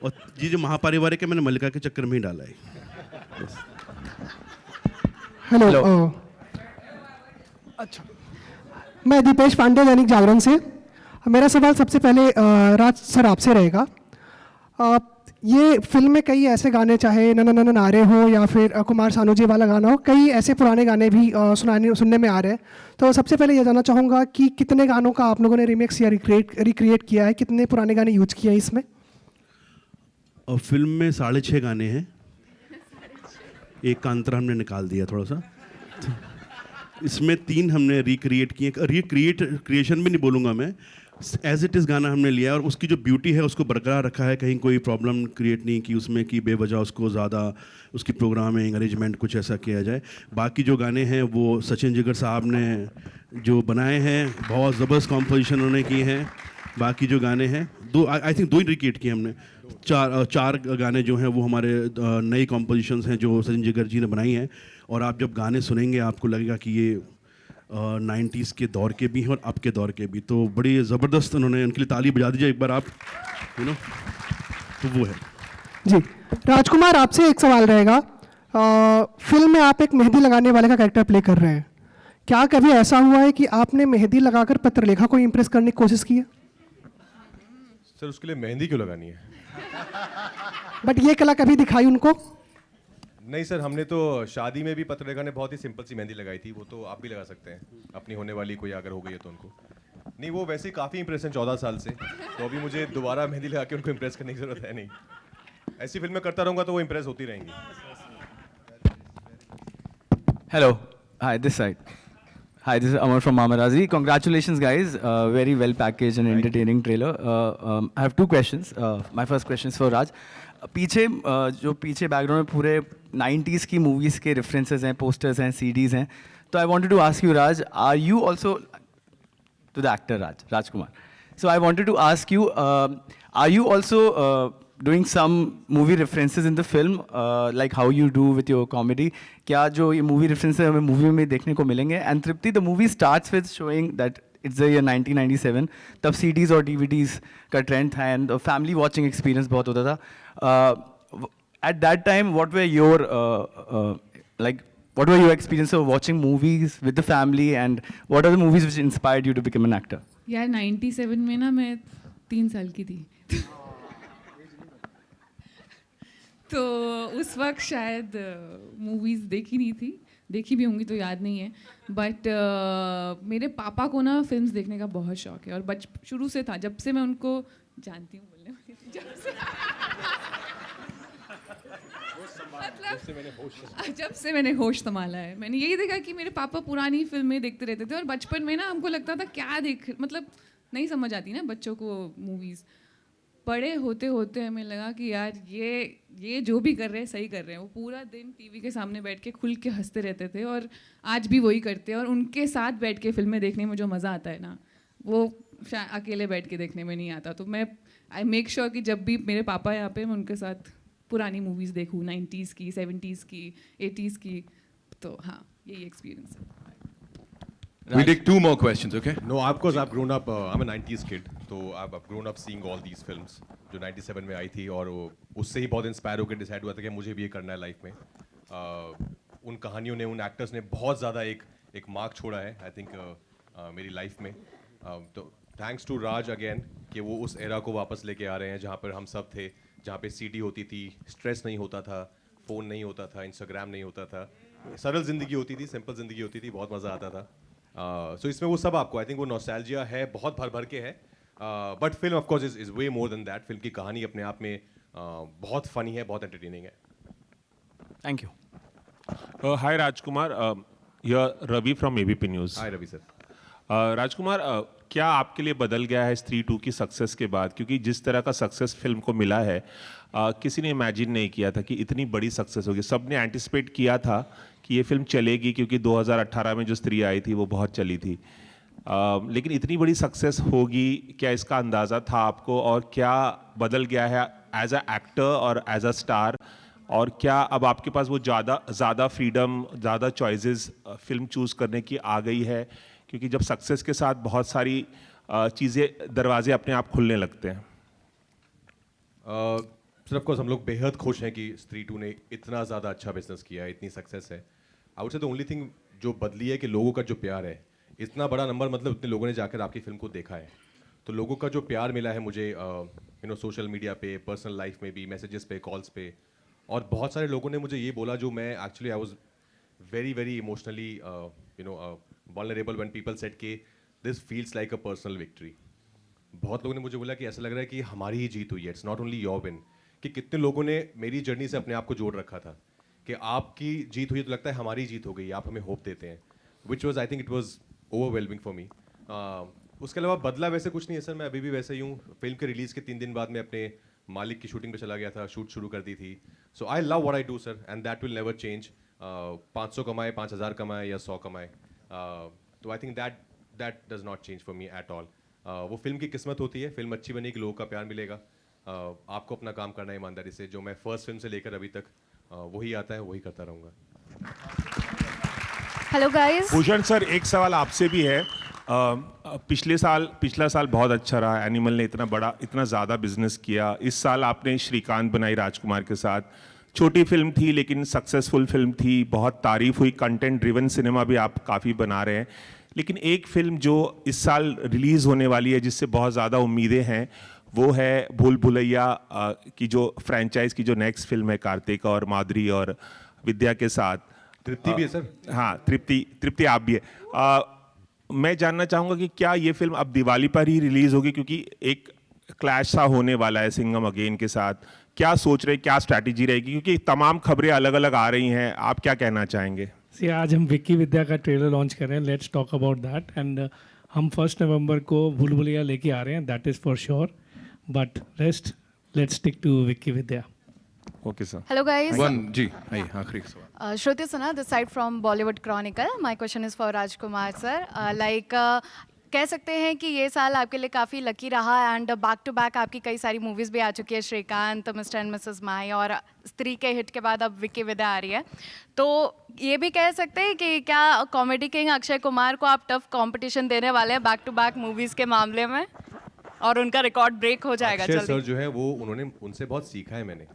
और ये जो महापारिवारिक है मैंने मल्लिका के चक्कर में ही डाला है। हेलो। अच्छा, मैं दीपेश पांडे, दैनिक जागरण से। मेरा सवाल सबसे पहले राज सर आपसे रहेगा। ये फिल्म में कई ऐसे गाने, चाहे नन नन नारे हो या फिर कुमार सानू जी वाला गाना हो, कई ऐसे पुराने गाने भी सुनने में आ रहे हैं। तो सबसे पहले ये जानना चाहूँगा कि कितने गानों का आप लोगों ने रिमिक्स या रिक्रिएट किया है, कितने पुराने गाने यूज किए हैं इसमें? और फिल्म में 6.5 गाने हैं, एक का अंतर हमने निकाल दिया थोड़ा सा। इसमें 3 हमने रिक्रिएट किए। क्रिएशन भी नहीं बोलूँगा मैं, एज इट इज़ गाना हमने लिया और उसकी जो ब्यूटी है उसको बरकरार रखा है, कहीं कोई प्रॉब्लम क्रिएट नहीं की उसमें कि बेवजह उसको ज़्यादा उसकी प्रोग्रामिंग अरेंजमेंट कुछ ऐसा किया जाए। बाकी जो गाने हैं वो सचिन जिगर साहब ने जो बनाए हैं, बहुत ज़बरदस्त कॉम्पोजिशन उन्होंने की हैं। बाकी जो गाने हैं आई थिंक 2 ही रिक्रिएट किए हमने। 4 गाने जो हैं वो हमारे नई कॉम्पोजिशंस हैं जो सचिन जिगर जी ने बनाई हैं, और आप जब गाने सुनेंगे आपको लगेगा कि ये 90s के दौर के भी हैं और अब के दौर के भी। तो बड़ी ज़बरदस्त उन्होंने, उनके लिए ताली बजा दीजिए एक बार आप, तो वो है। जी राजकुमार, आपसे एक सवाल रहेगा। फिल्म में आप एक मेहंदी लगाने वाले का कैरेक्टर प्ले कर रहे हैं, क्या कभी ऐसा हुआ है कि आपने मेहंदी लगाकर पत्रलेखा को इम्प्रेस करने की कोशिश की है? सर उसके लिए मेहंदी क्यों लगानी है? बट ये कला कभी दिखाई उनको? नहीं सर, हमने तो शादी में भी पत्रलेखा ने बहुत ही सिंपल सी मेहंदी लगाई थी, वो तो आप भी लगा सकते हैं अपनी होने वाली कोई अगर हो गई है तो उनको। नहीं, वो वैसे ही काफ़ी इंप्रेस हैं 14 साल से, तो अभी मुझे दोबारा मेहंदी लगा के उनको इंप्रेस करने की जरूरत है नहीं। ऐसी फिल्में करता रहूँगा तो वो इंप्रेस होती रहेंगी। Hello, hi, this side. Hi, this is Amar from Mamarazi. Congratulations, guys. Very well packaged and entertaining trailer. I have 2 questions. My first question is for Raj. जो पीछे बैकग्राउंड में पूरे 90s की मूवीज़ के references हैं, posters हैं, CDs हैं, तो I wanted to ask you Raj, are you also to the actor Rajkumar, so I wanted to ask you, are you also doing some movie references in the film, like how you do with your comedy? क्या जो ये movie references हमें movie में देखने को मिलेंगे? And Tripti, the movie starts with showing that it's the year 1997. तब CDs और DVDs का trend था and family watching experience बहुत होता था. At that time, what were your what were your experience of watching movies with the family, and what are the movies which inspired you to become an actor? यार 97 में ना मैं 3 साल की थी तो उस वक्त शायद मूवीज़ देखी नहीं थी, देखी भी होंगी तो याद नहीं है। बट मेरे पापा को ना फिल्म्स देखने का बहुत शौक है और शुरू से था, जब से मैं उनको जानती हूँ बोलने वाली थी, जब से मैंने होश संभाला है, मैंने यही देखा कि मेरे पापा पुरानी फिल्में देखते रहते थे और बचपन में ना हमको लगता था क्या देख, मतलब नहीं समझ आती ना बच्चों को मूवीज़। बड़े होते होते हमें लगा कि यार ये जो भी कर रहे हैं सही कर रहे हैं। वो पूरा दिन टीवी के सामने बैठ के खुल के हंसते रहते थे और आज भी वही करते हैं, और उनके साथ बैठ के फिल्में देखने में जो मज़ा आता है ना, वो अकेले बैठ के देखने में नहीं आता। तो मैं आई मेक श्योर कि जब भी मेरे पापा यहाँ पे, मैं उनके साथ पुरानी मूवीज़ देखूँ, 90s की, 70s की, 80s की। तो हाँ, यही एक्सपीरियंस है। We take 2 more questions, okay? No, of course I've grown up. I'm a 90s kid, so I've grown up seeing all these films जो 97 में आई थी, और उससे ही बहुत इंस्पायर होकर डिसाइड हुआ था कि मुझे भी ये करना है लाइफ में। उन कहानियों ने, उन एक्टर्स ने बहुत ज़्यादा एक मार्क छोड़ा है आई थिंक मेरी लाइफ में। तो थैंक्स टू राज अगेन कि वो उस एरा को वापस लेके आ रहे हैं जहाँ पर हम सब थे, जहाँ पे CD होती थी, स्ट्रेस नहीं होता था, फ़ोन नहीं होता था, इंस्टाग्राम नहीं होता था, सरल ज़िंदगी होती थी, सिंपल ज़िंदगी होती थी, बहुत मज़ा आता था। सो इसमें वो सब आपको आई थिंक वो नॉस्टैल्जिया है, बहुत भर के है, but film of course is way more than that. Film की कहानी अपने आप में बहुत फनी है, बहुत एंटरटेनिंग है। Thank you. Hi Rajkumar, here Ravi from ABP news. Hi Ravi sir. Rajkumar, क्या आपके लिए बदल गया है स्त्री 2 की सक्सेस के बाद? क्योंकि जिस तरह का सक्सेस फिल्म को मिला है, किसी ने इमेजिन नहीं किया था कि इतनी बड़ी सक्सेस होगी। सब ने एंटिसिपेट किया था कि ये फिल्म चलेगी, क्योंकि 2018 में जो स्त्री आई थी वो बहुत चली थी, लेकिन इतनी बड़ी सक्सेस होगी, क्या इसका अंदाज़ा था आपको? और क्या बदल गया है एज अ एक्टर और एज अ स्टार? और क्या अब आपके पास वो ज़्यादा फ्रीडम, ज़्यादा चॉइसेस फिल्म चूज़ करने की आ गई है? क्योंकि जब सक्सेस के साथ बहुत सारी चीज़ें, दरवाजे अपने आप खुलने लगते हैं। सर ऑफ कोर्स हम लोग बेहद खुश हैं कि स्त्री 2 ने इतना ज़्यादा अच्छा बिजनेस किया है, इतनी सक्सेस है। I would say the only thing जो बदली है कि लोगों का जो प्यार है, इतना बड़ा नंबर, मतलब इतने लोगों ने जाकर आपकी फिल्म को देखा है, तो लोगों का जो प्यार मिला है मुझे सोशल मीडिया पे, पर्सनल लाइफ में भी, मैसेजेस पे, कॉल्स पे, और बहुत सारे लोगों ने मुझे ये बोला जो मैं actually I was very very emotionally vulnerable when people said कि this feels like a personal victory. बहुत लोगों ने मुझे बोला कि ऐसा लग रहा है कि हमारी ही जीत हुई है, it's not only your win. कि कितने लोगों ने मेरी जर्नी से अपने आप को जोड़ रखा था कि आपकी जीत हुई तो लगता है हमारी जीत हो गई, आप हमें होप देते हैं, which was I think it was overwhelming for me. उसके अलावा बदला वैसे कुछ नहीं है सर, मैं अभी भी वैसे ही हूँ। फिल्म के रिलीज़ के 3 दिन बाद मैं अपने मालिक की शूटिंग पे चला गया था, शूट शुरू कर दी थी। So I love what I do sir, and that will never change. 500 कमाए, 5000 कमाए या 100 कमाए, तो I think that does not change for me at all. वो फिल्म की किस्मत होती है, फिल्म अच्छी बनेगी, लोगों का प्यार मिलेगा। आपको अपना काम करना है ईमानदारी से, जो मैं फर्स्ट फिल्म से लेकर अभी तक वही आता है वही करता रहूँगा। Hello guys. भूषण सर, एक सवाल आपसे भी है। पिछला साल बहुत अच्छा रहा, एनिमल ने इतना ज़्यादा बिजनेस किया। इस साल आपने श्रीकांत बनाई राजकुमार के साथ, छोटी फिल्म थी लेकिन सक्सेसफुल फिल्म थी, बहुत तारीफ हुई, कंटेंट ड्रिवन सिनेमा भी आप काफ़ी बना रहे हैं। लेकिन एक फिल्म जो इस साल रिलीज़ होने वाली है जिससे बहुत ज़्यादा उम्मीदें हैं, वो है भूल भुलैया की जो फ्रेंचाइज की जो नेक्स्ट फिल्म है कार्तिक और माधुरी और विद्या के साथ। तृप्ति भी है सर। हाँ, तृप्ति आप भी है। मैं जानना चाहूँगा कि क्या ये फिल्म अब दिवाली पर ही रिलीज़ होगी, क्योंकि एक क्लैश सा होने वाला है सिंघम अगेन के साथ। क्या सोच रहे, क्या स्ट्रैटेजी रहेगी, क्योंकि तमाम खबरें अलग अलग आ रही हैं, आप क्या कहना चाहेंगे? आज हम विक्की विद्या का ट्रेलर लॉन्च कर रहे हैं, let's talk about that. And हम 1 नवंबर को भूल भुलैया लेके आ रहे हैं, that is for sure, but rest let's stick to Vicky Vidya. Okay sir. Hello guys. जी आखिरी सवाल। Shruti Sinha, this side from Bollywood Chronicle. My question is for Rajkumar sir. कह सकते हैं कि ये साल आपके लिए काफ़ी लकी रहा, एंड बैक टू बैक आपकी कई सारी मूवीज़ भी आ चुकी है, श्रीकांत, मिस्टर एंड मिसेस माही, और स्त्री के हिट के बाद अब विक्की विद्या आ रही है। तो ये भी कह सकते हैं कि क्या कॉमेडी किंग अक्षय कुमार को आप टफ कंपटीशन देने वाले हैं बैक टू बैक मूवीज़ के मामले में, और उनका रिकॉर्ड ब्रेक हो जाएगा जल्दी? सर जो है वो उन्होंने उनसे बहुत सीखा है मैंने।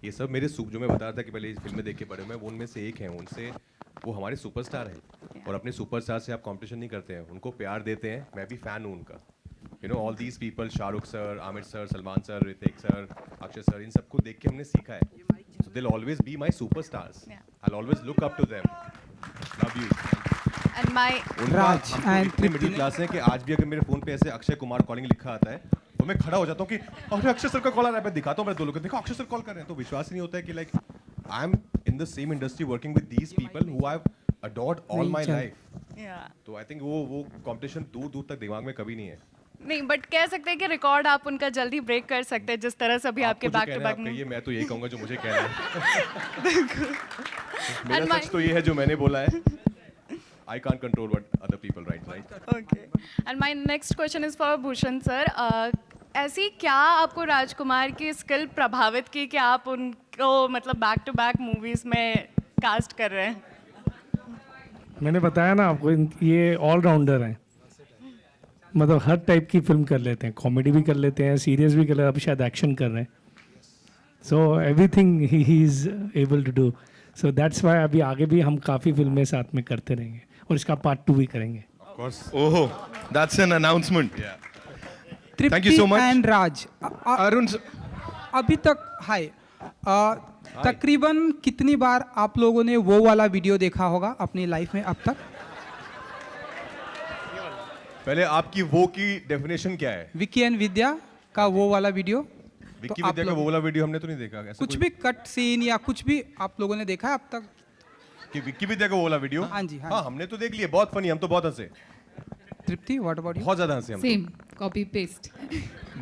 ये सब मेरे जो मैं बता रहा था कि पहले फिल्में देख के बड़े मैं, वो उनमें से एक हैं। उनसे वो हमारे सुपरस्टार हैं, और अपने सुपरस्टार से आप कंपटीशन नहीं करते हैं, उनको प्यार देते हैं। मैं भी फ़ैन हूँ उनका। All these people, Shahrukh sir, Aamir sir, Salman sir, Hrithik sir, Akshay sir, इन सबको देख के हमने सीखा है। So they will always be my superstars, I will always look up to them. Love you. And my Raj and इतने मिडिल क्लास हैं कि आज भी अगर मेरे फ़ोन पे ऐसे अक्षय कुमार कॉलिंग लिखा आता है तो मैं खड़ा हो जाता हूँ कि अरे अक्षय सर का कॉल आ रहा है। मैं दिखाता हूँ मेरे 2 लोगों को, देखो अक्षय सर कॉल कर रहे हैं। तो विश्वास ही नहीं होता है कि like I am in the same industry working with these people who I have adored all my life. तो आई थिंक वो कंपटीशन दूर तक दिमाग में कभी नहीं है। नहीं, बट कह सकते हैं कि रिकॉर्ड आप उनका जल्दी ब्रेक कर सकते हैं, जिस तरह से अभी आपके बैक टू बैक। मैं तो यही कहूँगा जो मुझे कहना है। मेरा सच तो ये है जो मैंने बोला है। I can't control what other people write, right? Okay. And my next question is for Bhushan sir. ऐसी क्या आपको राजकुमार की स्किल प्रभावित की कि आप उनको मतलब बैक टू बैक मूवीज में कास्ट कर रहे हैं? मैंने बताया ना आपको, ये ऑलराउंडर हैं, मतलब हर टाइप की फिल्म कर लेते हैं, कॉमेडी भी कर लेते हैं, सीरियस भी कर लेते हैं, अभी शायद एक्शन कर रहे हैं। So everything he is able to do. So that's why अभी आगे भी हम काफ़ी फिल्में साथ में करते रहेंगे, और इसका पार्ट 2 भी करेंगे। Of course. Oh, that's an announcement. Yeah. Thank you so much. And Raj, Arun अभी तक हाय, तकरीबन कितनी बार आप लोगों ने वो वाला वीडियो देखा होगा अपनी लाइफ में अब तक? पहले आपकी वो की डेफिनेशन क्या है? विक्की एंड विद्या का वो वाला वीडियो? विक्की विद्या का वो वाला वीडियो हमने तो नहीं देखा। ऐसा कुछ भी कट सीन या कुछ भी आप लोगों ने देखा है अब तक कि विक्की विद्या का वो वाला वीडियो? हाँ जी, हाँ हमने तो देख लिया, बहुत फनी, हम तो बहुत हंसे। तृप्ति, व्हाट अबाउट यू? बहुत ज्यादा हंसे हम। Same copy paste.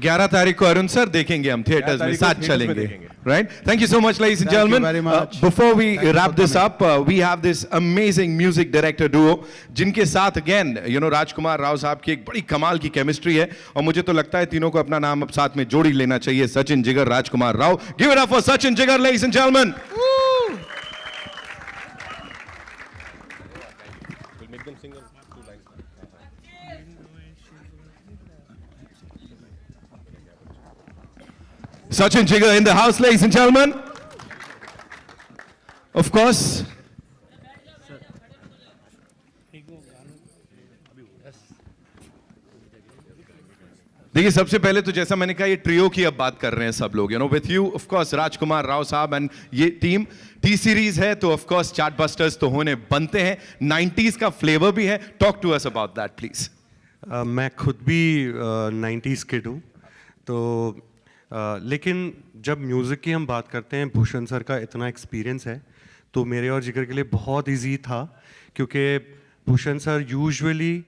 11 तारीख को अरुण सर देखेंगे हम थिएटर्स में, साथ चलेंगे, right? Thank you so much ladies and gentlemen. Before we wrap this up, we have this amazing music director duo जिनके साथ again राजकुमार राव साहब की एक बड़ी कमाल की केमिस्ट्री है, और मुझे तो लगता है तीनों को अपना नाम अब साथ में जोड़ ही लेना चाहिए, सचिन जिगर, राजकुमार Rao. Give it up for Sachin Jigar, ladies and gentlemen. We'll make them sing 2 lines. Sachin Jigar in the house, ladies and gentlemen. Of course. देखिए सबसे पहले तो जैसा मैंने कहा ये ट्रियो की अब बात कर रहे हैं सब लोग, विथ यू ऑफ कोर्स राजकुमार राव साहब एंड ये टीम टी सीरीज है तो ऑफ कोर्स चार्टबस्टर्स तो होने बनते हैं, 90s का फ्लेवर भी है. Talk to us about that please. मैं खुद भी 90s किड हूँ तो लेकिन जब म्यूज़िक की हम बात करते हैं, भूषण सर का इतना एक्सपीरियंस है तो मेरे और जिगर के लिए बहुत इजी था, क्योंकि भूषण सर यूजुअली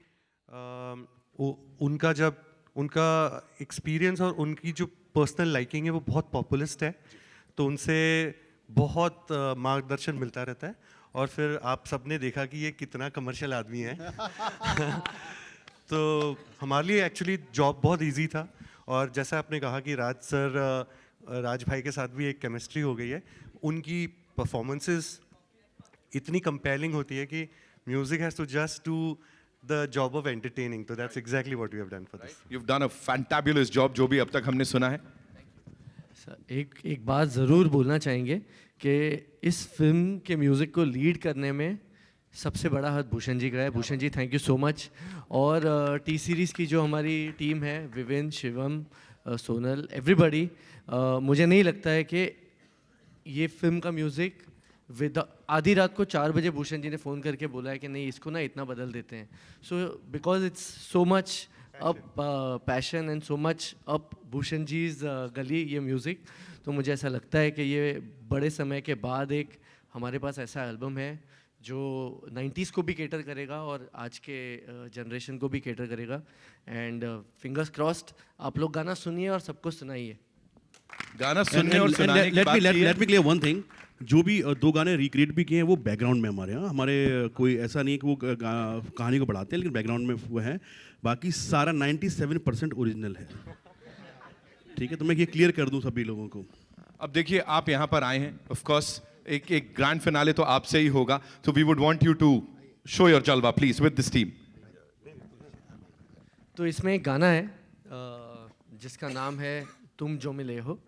उनका एक्सपीरियंस और उनकी जो पर्सनल लाइकिंग है वो बहुत पॉपुलिस्ट है, तो उनसे बहुत मार्गदर्शन मिलता रहता है. और फिर आप सबने देखा कि ये कितना कमर्शियल आदमी है. तो हमारे लिए एक्चुअली जॉब बहुत इजी था. और जैसा आपने कहा कि राज भाई के साथ भी एक केमिस्ट्री हो गई है. उनकी परफॉर्मेंसेस इतनी कंपेलिंग होती है कि music has to just do the job of entertaining. So that's exactly what we have done for this. You've done a fantabulous job जो भी अब तक हमने सुना है. एक बात ज़रूर बोलना चाहेंगे कि इस फिल्म के म्यूज़िक को लीड करने में सबसे बड़ा हाथ भूषण जी का है. Bhushan ji thank you so much. और टी सीरीज़ की जो हमारी टीम है, विविन, शिवम, सोनल, एवरीबडी, मुझे नहीं लगता है कि ये फिल्म का म्यूज़िक आधी रात को 4 बजे भूषण जी ने फ़ोन करके बोला है कि नहीं इसको ना इतना बदल देते हैं. So because it's so much of passion and so much of Bhushan ji गली ये म्यूज़िक, तो मुझे ऐसा लगता है कि ये बड़े समय के बाद एक हमारे पास ऐसा एल्बम है जो 90s को भी केटर करेगा और आज के जनरेशन को भी केटर करेगा. एंड फिंगर्स क्रॉस्ड आप लोग गाना सुनिए और सबको सुनाइए. गाना सुनने और सुनाने की बात let me clear one thing, जो भी 2 गाने रिक्रिएट भी किए हैं वो बैकग्राउंड में हमारे यहाँ, हमारे कोई ऐसा नहीं कि वो कहानी को बढ़ाते हैं, लेकिन बैकग्राउंड में वो है. बाकी सारा 97% ओरिजिनल है. ठीक है, तो मैं ये क्लियर कर दूं सभी लोगों को. अब देखिए आप यहाँ पर आए हैं, ऑफ कोर्स एक ग्रैंड फिनाले तो आपसे ही होगा, तो we would want you to show your जलवा प्लीज विद दिस टीम. तो इसमें एक गाना है जिसका नाम है तुम जो मिले हो,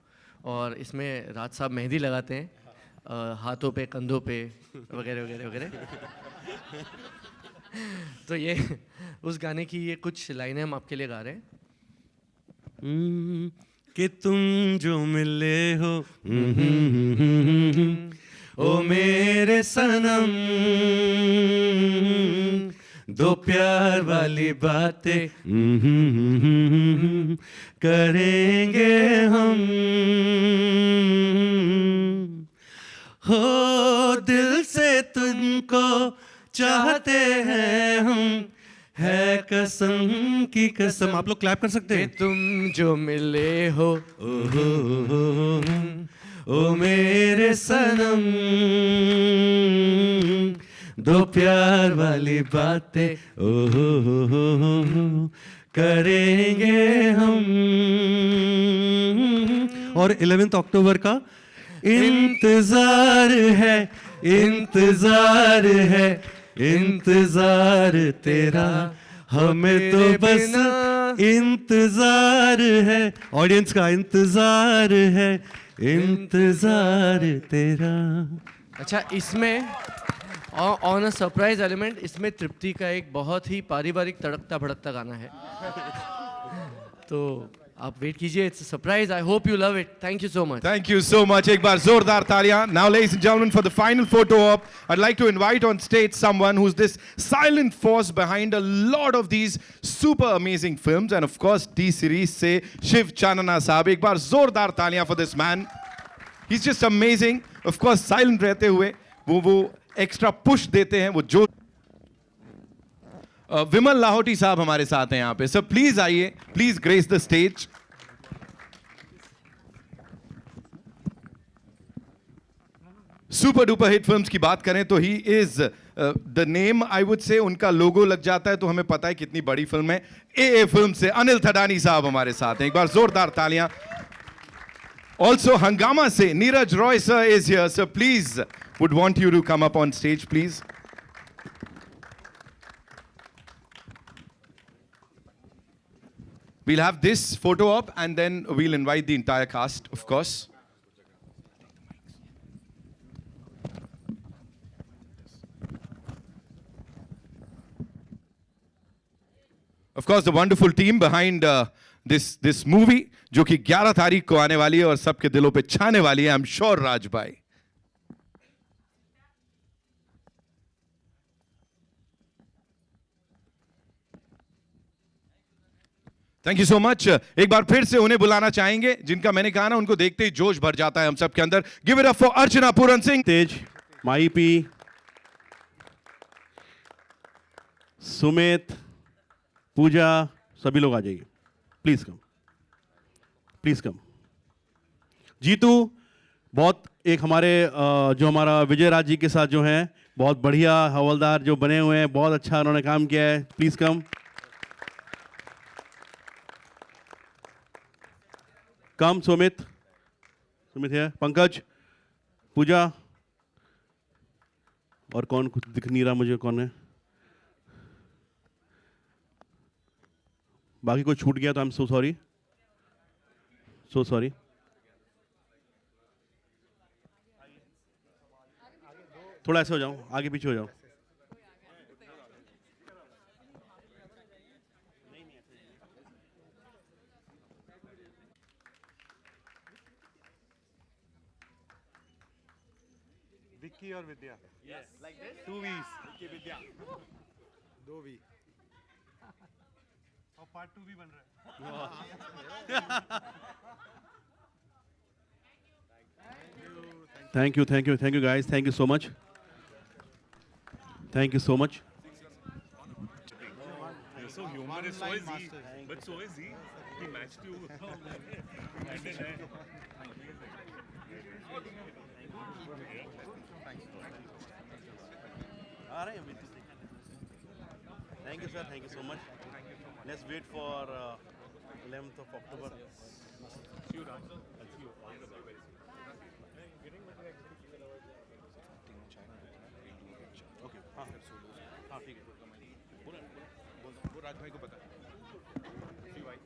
और इसमें राज साहब मेहंदी लगाते हैं हाथों पे, कंधों पे वगैरह वगैरह वगैरह. तो ये उस गाने की ये कुछ लाइनें हम आपके लिए गा रहे हैं. कि तुम जो मिले हो ओ मेरे सनम, दो प्यार वाली बातें करेंगे हम. हो दिल से तुमको चाहते हैं हम, है कसम की कसम. आप लोग क्लैप कर सकते हैं. तुम जो मिले हो ओ मेरे सनम, दो प्यार वाली बातें करेंगे हम. और 11 अक्टूबर का इंतजार है, इंतजार है, इंतजार तेरा, हमें तो बस इंतजार है. ऑडियंस का इंतजार है, इंतजार तेरा. अच्छा, इसमें ऑन अ सरप्राइज एलिमेंट इसमें तृप्ति का एक बहुत ही पारिवारिक तड़कता भड़कता गाना है. तो आप वेट कीजिए, it's a surprise. I hope you love it. Thank you so much. Thank you so much. एक बार जोरदार तालियां. Now, ladies and gentlemen, for the final photo op, I'd like to invite on stage someone who's this silent force behind a lot of these super amazing films, and of course, T series से शिव चानना साहब. एक बार जोरदार तालियां for this man. He's just amazing. Of course, silent रहते हुए वो extra push देते हैं, वो जो विमल लाहौटी साहब हमारे साथ हैं यहाँ पे. सर प्लीज आइए, please grace the stage. Super duper hit films की बात करें तो he is the name, I would say. उनका लोगो लग जाता है तो हमें पता है कितनी बड़ी फिल्म है. ए फिल्म से अनिल थडानी साहब हमारे साथ हैं. एक बार जोरदार तालियां. ऑल्सो हंगामा से Neeraj Roy sir is here. Sir please would want you to come up on stage, please. we'll have this photo op and then we'll invite the entire cast, of course. Of course, the wonderful team behind this movie, जो कि 11 तारीख को आने वाली है और सबके दिलों पे छाने वाली है. I'm sure, Raj bhai. Thank you so much. एक बार फिर से उन्हें बुलाना चाहेंगे जिनका मैंने कहा ना, उनको देखते ही जोश भर जाता है हम सब के अंदर. Give it up for Archana Puran Singh. Tej, माई पी, सुमित, पूजा, सभी लोग आ जाइए. Please come, please come. Jeetu, बहुत एक हमारे जो हमारा विजय राज जी के साथ जो हैं, बहुत बढ़िया हवलदार जो बने हुए हैं, बहुत अच्छा उन्होंने काम किया है. Please come. Come Sumit, Sumit है. पंकज, पूजा, और कौन कुछ दिख नहीं रहा मुझे कौन है. बाकी कोई छूट गया तो I am so sorry, so sorry. थोड़ा ऐसे हो जाओ, आगे पीछे हो जाओ. विक्की और विद्या. Yes. Like this? 2 V's. Vicky Vidya. 2 V. और पार्ट 2 भी बन रहा है. Thank you guys. Thank you so much. Thank you so much. You're so humorous, so is he. But so is he. He matched you. Thank you, sir. Thank you so much. Let's wait for 11th of October. See you, Raj. I'll see you. Okay. हाँ, ठीक है. वो राज भाई को पता है. See you, भाई.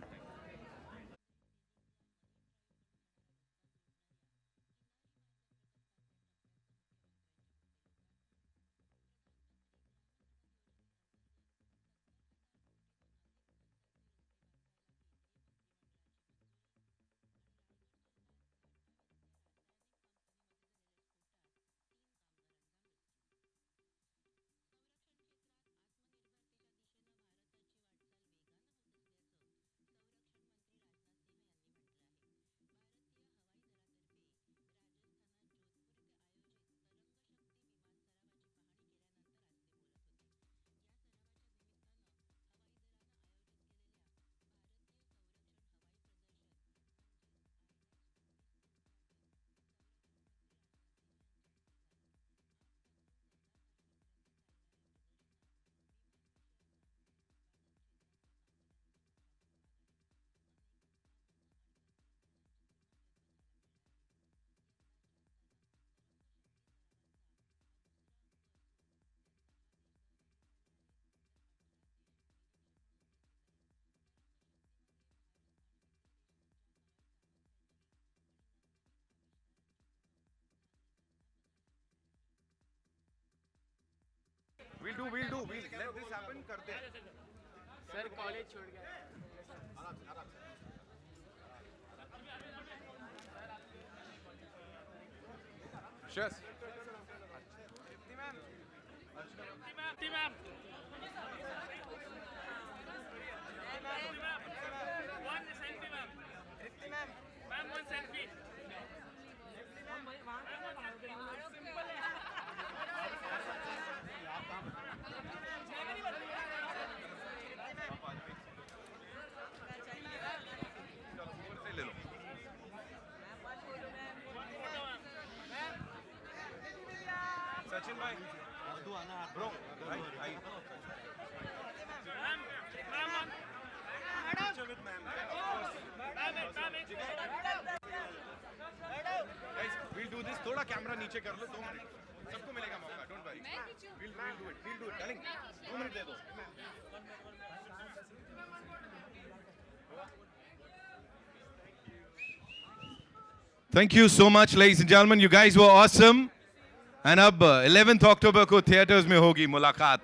We'll let this happen. करते हैं. सर कॉलेज छोड़ गया. Sure. सचिन भाई, ब्रो, भाई, भाई. Guys, we'll do this. थोड़ा कैमरा नीचे कर लो. 2 मिनट. सबको मिलेगा मौका. Don't worry. We'll do it. Darling, 2 minute दे दो. Thank you so much, ladies and gentlemen. You guys were awesome. And अब 11th October को थिएटर्स में होगी मुलाकात.